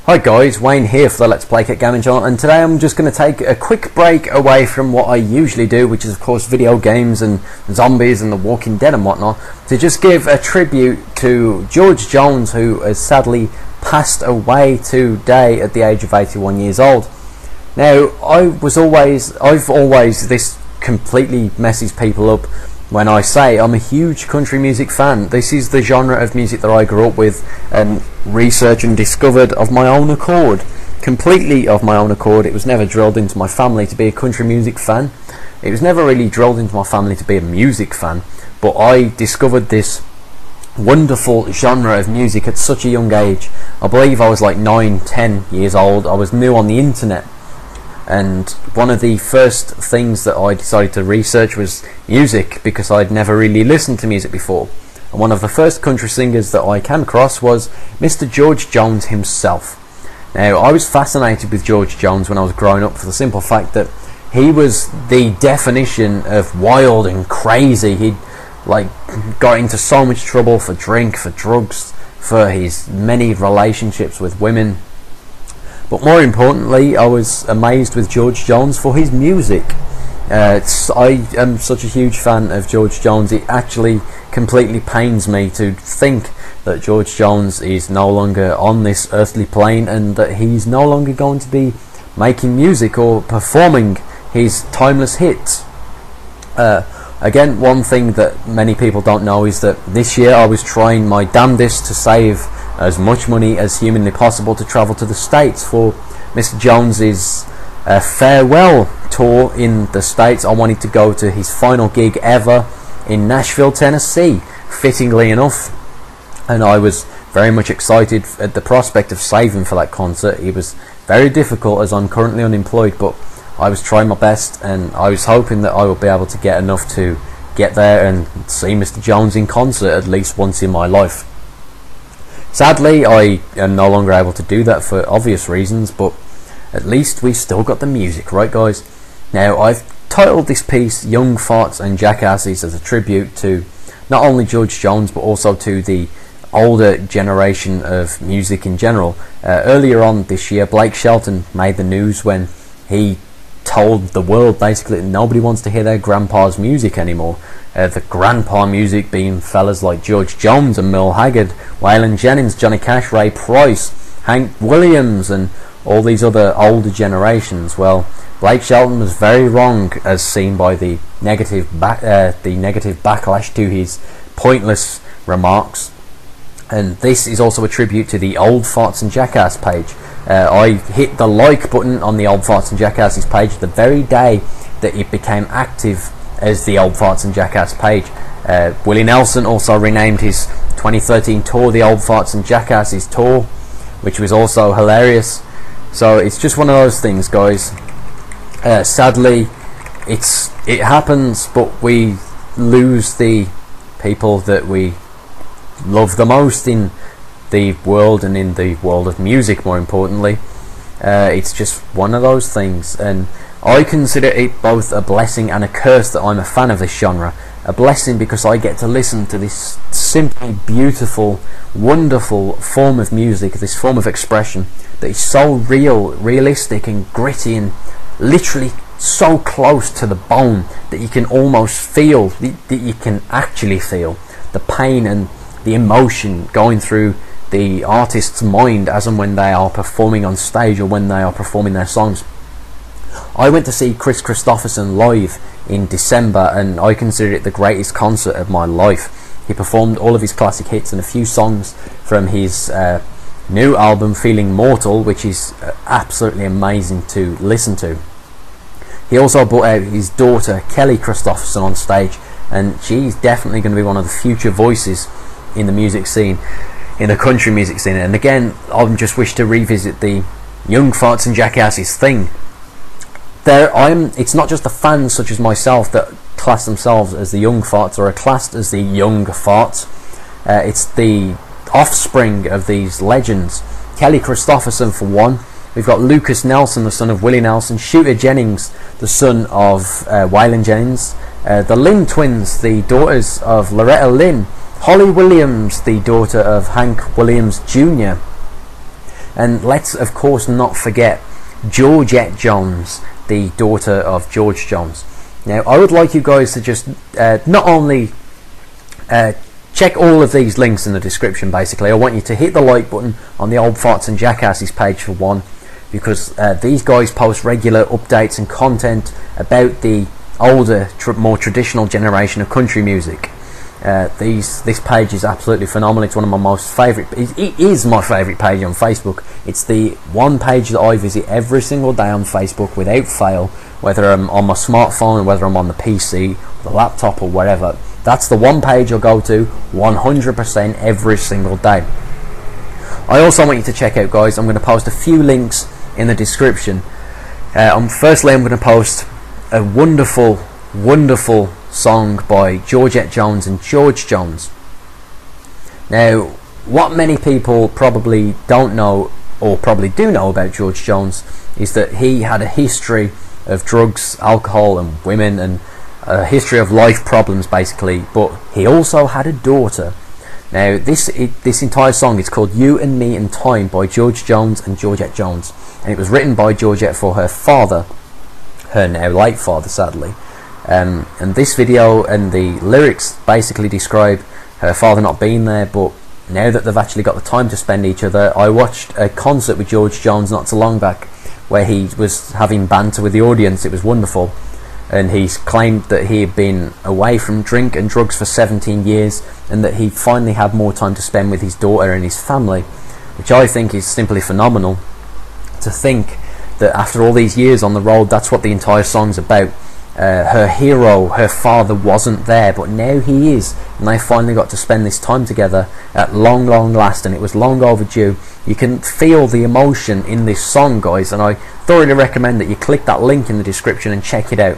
Hi guys, Wayne here for the Let's Play Kit Gaming channel, and today I'm just going to take a quick break away from what I usually do, which is of course video games and zombies and The Walking Dead and whatnot, to just give a tribute to George Jones, who has sadly passed away today at the age of 81 years old. Now, this completely messes people up when I say I'm a huge country music fan. This is the genre of music that I grew up with and researched and discovered of my own accord. Completely of my own accord. It was never drilled into my family to be a country music fan. It was never really drilled into my family to be a music fan. But I discovered this wonderful genre of music at such a young age. I believe I was like 9-10 years old. I was new on the internet. And one of the first things that I decided to research was music, because I'd never really listened to music before. And one of the first country singers that I came across was Mr. George Jones himself. Now, I was fascinated with George Jones when I was growing up for the simple fact that he was the definition of wild and crazy. He'd got into so much trouble for drink, for drugs, for his many relationships with women. But more importantly, I was amazed with George Jones for his music. I am such a huge fan of George Jones. It actually completely pains me to think that George Jones is no longer on this earthly plane, and that he's no longer going to be making music or performing his timeless hits. Again, one thing that many people don't know is that this year I was trying my damnedest to save as much money as humanly possible to travel to the States for Mr. Jones's farewell tour in the States. I wanted to go to his final gig ever in Nashville, Tennessee, fittingly enough, and I was very much excited at the prospect of saving for that concert. It was very difficult as I'm currently unemployed, but I was trying my best, and I was hoping that I would be able to get enough to get there and see Mr. Jones in concert at least once in my life. Sadly, I am no longer able to do that for obvious reasons, but at least we still got the music, right guys? Now, I've titled this piece Young Farts and Jackasses as a tribute to not only George Jones but also to the older generation of music in general. Earlier on this year, Blake Shelton made the news when he told the world basically that nobody wants to hear their grandpa's music anymore. The grandpa music being fellas like George Jones and Merle Haggard, Waylon Jennings, Johnny Cash, Ray Price, Hank Williams, and all these other older generations. Well, Blake Shelton was very wrong, as seen by the negative backlash to his pointless remarks. And this is also a tribute to the Old Farts and Jackass page. I hit the like button on the Old Farts and Jackasses page the very day that it became active as the Old Farts and Jackass page. Willie Nelson also renamed his 2013 tour the Old Farts and Jackasses tour, which was also hilarious. So it's just one of those things, guys. Sadly, it happens, but we lose the people that we love the most in the world, and in the world of music more importantly. It's just one of those things, and I consider it both a blessing and a curse that I'm a fan of this genre. A blessing because I get to listen to this simply beautiful, wonderful form of music, this form of expression that is so realistic and gritty, and literally so close to the bone that you can almost feel, that you can actually feel the pain and the emotion going through the artist's mind as and when they are performing on stage or when they are performing their songs. I went to see Chris Christopherson live in December, and I consider it the greatest concert of my life. He performed all of his classic hits and a few songs from his new album Feeling Mortal, which is absolutely amazing to listen to. He also brought out his daughter Kelly Christopherson on stage, and she's definitely going to be one of the future voices in the music scene, in the country music scene. And again, I just wish to revisit the Young Farts and Jackasses thing. It's not just the fans such as myself that class themselves as the Young Farts or are classed as the Young Farts. It's the offspring of these legends. Kelly Christopherson for one. We've got Lukas Nelson, the son of Willie Nelson, Shooter Jennings, the son of Waylon Jennings, the Lynn twins, the daughters of Loretta Lynn, Holly Williams, the daughter of Hank Williams Jr., And let's of course not forget Georgette Jones, the daughter of George Jones. Now I would like you guys to just not only check all of these links in the description. Basically I want you to hit the like button on the Old Farts and Jackasses page for one, because these guys post regular updates and content about the older, more traditional generation of country music. This page is absolutely phenomenal. It's one of my most favourite. It is my favourite page on Facebook. It's the one page that I visit every single day on Facebook without fail, whether I'm on my smartphone, whether I'm on the PC, the laptop, or wherever. That's the one page I'll go to 100% every single day. I also want you to check out, guys, I'm going to post a few links in the description. Firstly, I'm going to post a wonderful song by Georgette Jones and George Jones. Now, what many people probably don't know, or probably do know about George Jones, is that he had a history of drugs, alcohol and women, and a history of life problems basically, but he also had a daughter. Now this entire song is called You and Me and Time by George Jones and Georgette Jones, and it was written by Georgette for her father, her now late father sadly. And this video and the lyrics basically describe her father not being there, but now that they've actually got the time to spend each other. I watched a concert with George Jones not so long back where he was having banter with the audience. It was wonderful, and he's claimed that he had been away from drink and drugs for 17 years and that he finally had more time to spend with his daughter and his family, which I think is simply phenomenal. To think that after all these years on the road, that's what the entire song's about. Her hero, her father, wasn't there, but now he is, and they finally got to spend this time together at long last, and it was long overdue. You can feel the emotion in this song, guys, and I thoroughly recommend that you click that link in the description and check it out.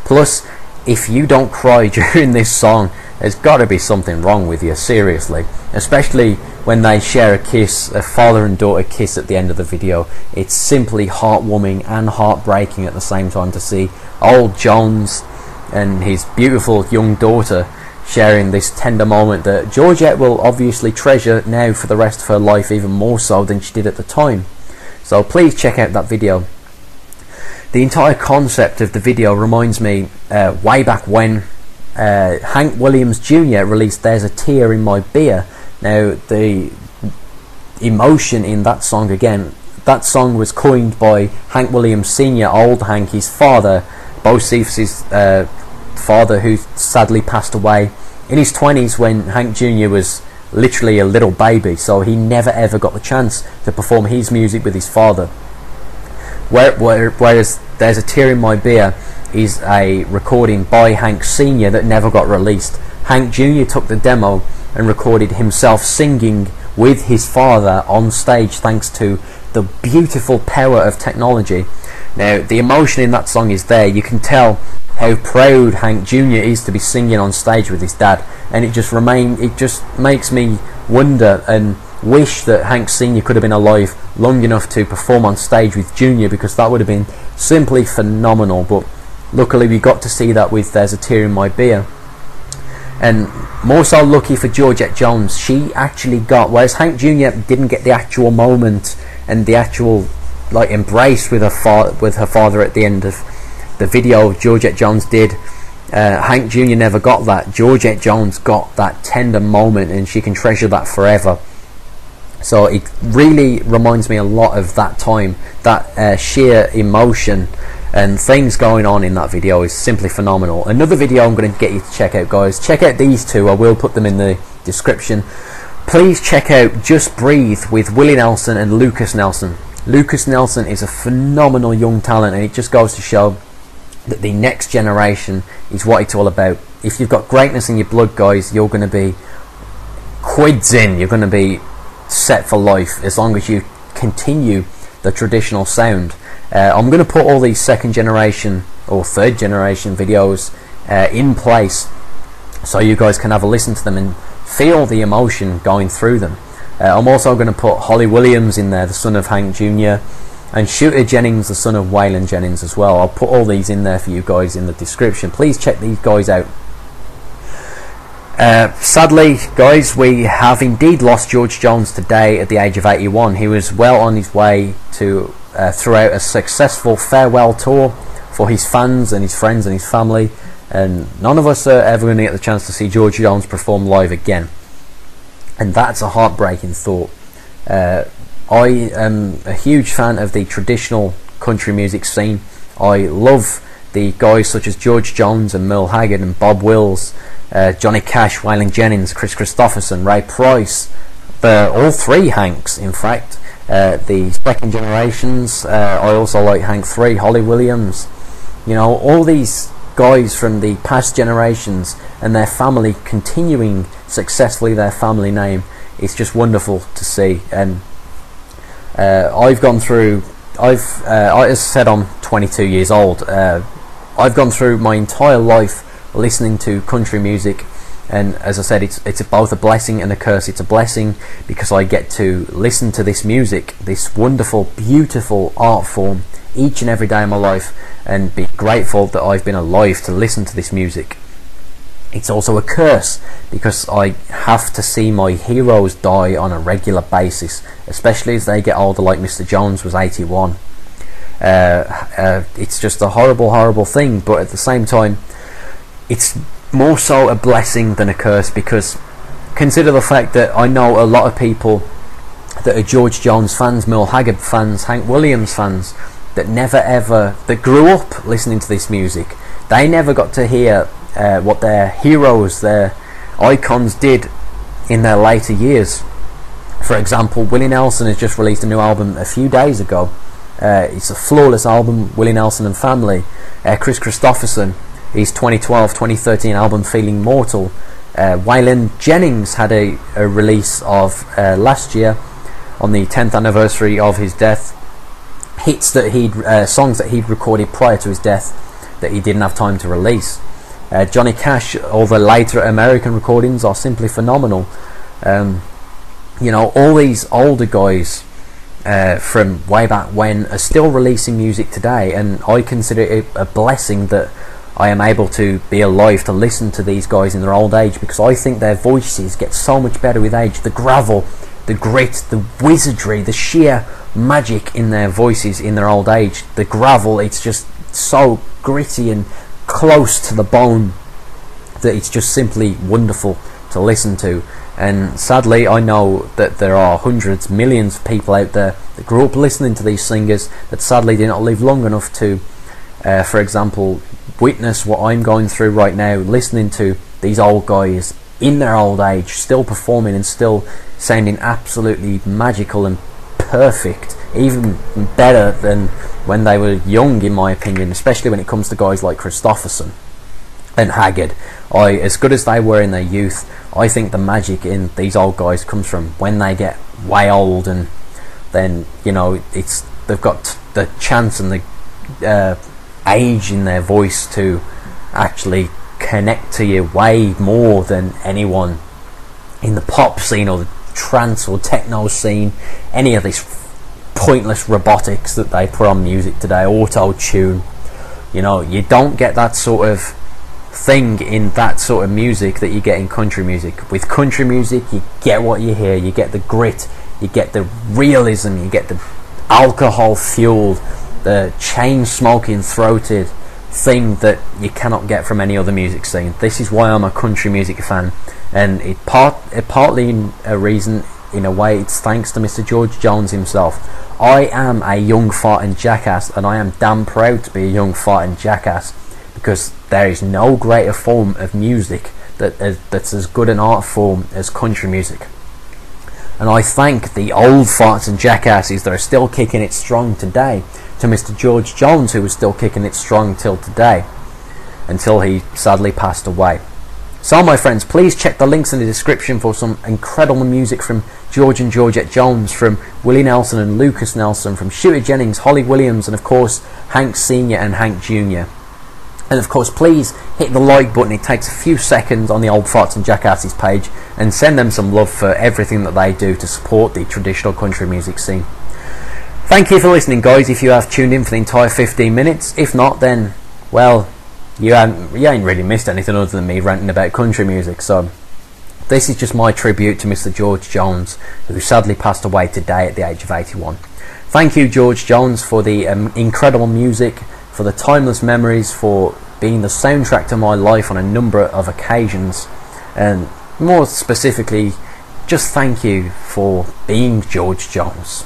Plus, if you don't cry during this song, there's got to be something wrong with you, seriously. Especially when they share a kiss, a father and daughter kiss at the end of the video. It's simply heartwarming and heartbreaking at the same time to see old Jones and his beautiful young daughter sharing this tender moment that Georgette will obviously treasure now for the rest of her life, even more so than she did at the time. So please check out that video. The entire concept of the video reminds me way back when Hank Williams Jr. released There's a Tear in My Beer. Now the emotion in that song, again, that song was coined by Hank Williams Sr., old Hank, his father, Bo Cephas's father, who sadly passed away in his 20s when Hank Jr. was literally a little baby, so he never ever got the chance to perform his music with his father. Whereas There's a Tear in My Beer is a recording by Hank Sr. that never got released. Hank Jr. took the demo and recorded himself singing with his father on stage, thanks to the beautiful power of technology. Now the emotion in that song is there. You can tell how proud Hank Jr. is to be singing on stage with his dad, and it just makes me wonder and wish that Hank Sr. could have been alive long enough to perform on stage with Jr., because that would have been simply phenomenal. But luckily we got to see that with There's a Tear in My Beer. And more so lucky for Georgette Jones, she actually got, whereas Hank Jr. didn't get the actual moment and the actual like embrace with her father at the end of the video, Georgette Jones did. Hank Jr. never got that. Georgette Jones got that tender moment, and she can treasure that forever. So it really reminds me a lot of that time. That sheer emotion and things going on in that video is simply phenomenal. Another video I'm going to get you to check out, guys. Check out these two. I will put them in the description. Please check out Just Breathe with Willie Nelson and Lukas Nelson. Lukas Nelson is a phenomenal young talent, and it just goes to show that the next generation is what it's all about. If you've got greatness in your blood, guys, you're going to be quids in. You're going to be set for life as long as you continue the traditional sound. I'm going to put all these second generation or third generation videos in place so you guys can have a listen to them and feel the emotion going through them. I'm also going to put Holly Williams in there, the son of Hank Jr., and Shooter Jennings, the son of Waylon Jennings as well. I'll put all these in there for you guys in the description. Please check these guys out. Sadly, guys, we have indeed lost George Jones today at the age of 81. He was well on his way to throughout a successful farewell tour for his fans and his friends and his family, and none of us are ever going to get the chance to see George Jones perform live again, and that's a heartbreaking thought. I am a huge fan of the traditional country music scene. I love the guys such as George Jones and Merle Haggard and Bob Wills, Johnny Cash, Waylon Jennings, Chris Christopherson, Ray Price, all three Hanks, in fact. The second generations, I also like Hank 3, Holly Williams, you know, all these guys from the past generations and their family continuing successfully their family name. It's just wonderful to see. And I've gone through, as I said, I'm 22 years old. I've gone through my entire life listening to country music, and as I said, it's both a blessing and a curse. It's a blessing because I get to listen to this music, this wonderful, beautiful art form, each and every day of my life, and be grateful that I've been alive to listen to this music. It's also a curse because I have to see my heroes die on a regular basis, especially as they get older, like Mr. Jones was 81. It's just a horrible thing, but at the same time, it's more so a blessing than a curse, because consider the fact that I know a lot of people that are George Jones fans, Merle Haggard fans, Hank Williams fans, that grew up listening to this music. They never got to hear what their heroes, their icons did in their later years. For example, Willie Nelson has just released a new album a few days ago. It's a flawless album, Willie Nelson and Family. Chris Christopherson, his 2012-2013 album Feeling Mortal. Waylon Jennings had a release of last year on the 10th anniversary of his death. Songs that he'd recorded prior to his death that he didn't have time to release. Johnny Cash, all the later American recordings are simply phenomenal. You know, all these older guys from way back when are still releasing music today, and I consider it a blessing that I am able to be alive to listen to these guys in their old age, because I think their voices get so much better with age. The gravel, the grit, the wizardry, the sheer magic in their voices in their old age. The gravel, it's just so gritty and close to the bone that it's just simply wonderful to listen to. And sadly, I know that there are hundreds, millions of people out there that grew up listening to these singers that sadly did not live long enough to, for example, witness what I'm going through right now, listening to these old guys in their old age still performing and still sounding absolutely magical and perfect, even better than when they were young, in my opinion, especially when it comes to guys like Christopherson and Haggard. As good as they were in their youth, I think the magic in these old guys comes from when they get way old, and then, you know, they've got the chance and the age in their voice to actually connect to you way more than anyone in the pop scene or the trance or techno scene, any of this pointless robotics that they put on music today, auto-tune. You know, you don't get that sort of thing in that sort of music that you get in country music. With country music, you get what you hear, you get the grit, you get the realism, you get the alcohol fueled, the chain smoking throated thing that you cannot get from any other music scene. This is why I'm a country music fan, and partly a reason, in a way, it's thanks to Mr. George Jones himself. I am a young farting jackass, and I am damn proud to be a young farting jackass, because there is no greater form of music that's as good an art form as country music. And I thank the old farts and jackasses that are still kicking it strong today, to Mr. George Jones, who was still kicking it strong till today, until he sadly passed away. So my friends, please check the links in the description for some incredible music from George and Georgette Jones, from Willie Nelson and Lukas Nelson, from Shooter Jennings, Holly Williams, and of course Hank Sr. and Hank Jr. And of course, please hit the like button. It takes a few seconds on the Old Farts and Jackasses page, and send them some love for everything that they do to support the traditional country music scene. Thank you for listening, guys, if you have tuned in for the entire 15 minutes. If not, then, well, you ain't really missed anything other than me ranting about country music. So this is just my tribute to Mr. George Jones, who sadly passed away today at the age of 81. Thank you, George Jones, for the incredible music, for the timeless memories, for being the soundtrack to my life on a number of occasions, and more specifically, just thank you for being George Jones.